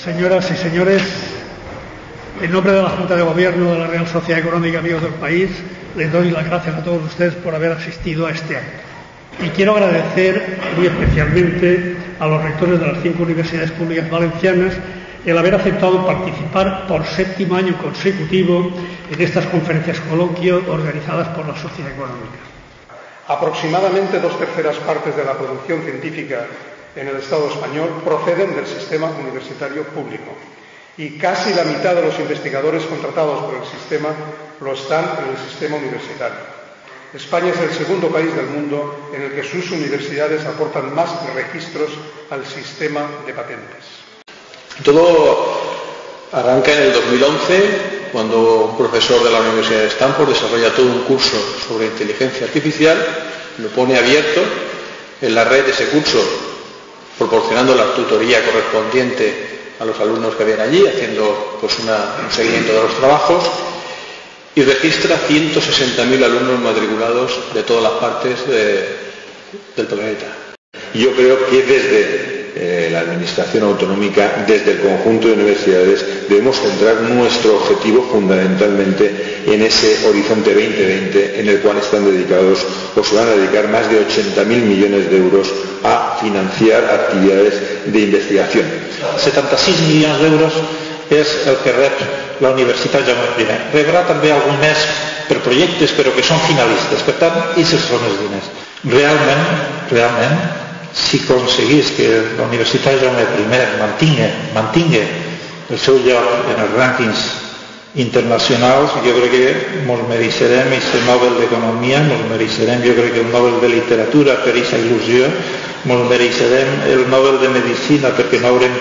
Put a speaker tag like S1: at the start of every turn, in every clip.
S1: Señoras y señores, en nombre de la Junta de Gobierno de la Real Sociedad Económica Amigos del País, les doy las gracias a todos ustedes por haber asistido a este acto. Y quiero agradecer muy especialmente a los rectores de las 5 universidades públicas valencianas el haber aceptado participar por 7º año consecutivo en estas conferencias coloquio organizadas por la Sociedad Económica.
S2: Aproximadamente 2/3 partes de la producción científica en el Estado español proceden del sistema universitario público y casi la mitad de los investigadores contratados por el sistema lo están en el sistema universitario. España es el segundo país del mundo en el que sus universidades aportan más registros al sistema de patentes.
S3: Todo arranca en el 2011, cuando un profesor de la Universidad de Stanford desarrolla todo un curso sobre inteligencia artificial, lo pone abierto en la red de ese curso, proporcionando la tutoría correspondiente a los alumnos que habían allí, haciendo un seguimiento de los trabajos, y registra 160.000 alumnos matriculados de todas las partes del planeta.
S4: Yo creo que desde la Administración Autonómica, desde el conjunto de universidades, debemos centrar nuestro objetivo fundamentalmente en ese horizonte 2020 en el cual están dedicados o se van a dedicar más de 80.000 millones de euros a financiar actividades de investigación.
S5: 76 milions d'euros és el que rep la Universitat Jaume I. Rebrà també algun més per projectes, però que són finalistes. Per tant, aquests són els diners. Realment, si aconseguís que la Universitat Jaume I mantingui el seu lloc en els rànquings internacionals, jo crec que ens mereixerem aquest Nobel d'Economia, ens mereixerem, jo crec que el Nobel de Literatura per aquesta il·lusió, ens mereixerem el Nobel de Medicina perquè no haurem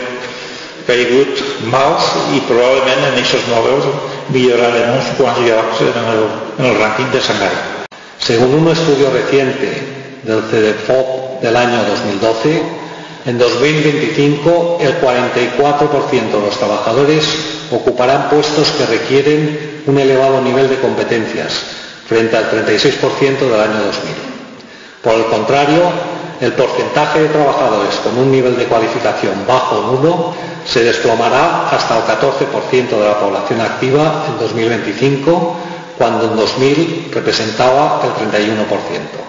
S5: caigut mals i probablement en aquests Nobels millorarem uns quants llocs en el rànquing de Shanghái.
S6: Según un estudio reciente del CEDEFOP del año 2012, en 2025 el 44% de los trabajadores ocuparán puestos que requieren un elevado nivel de competencias, frente al 36% del año 2000. Por el contrario, el porcentaje de trabajadores con un nivel de cualificación bajo o nulo se desplomará hasta el 14% de la población activa en 2025, cuando en 2000 representaba el 31%.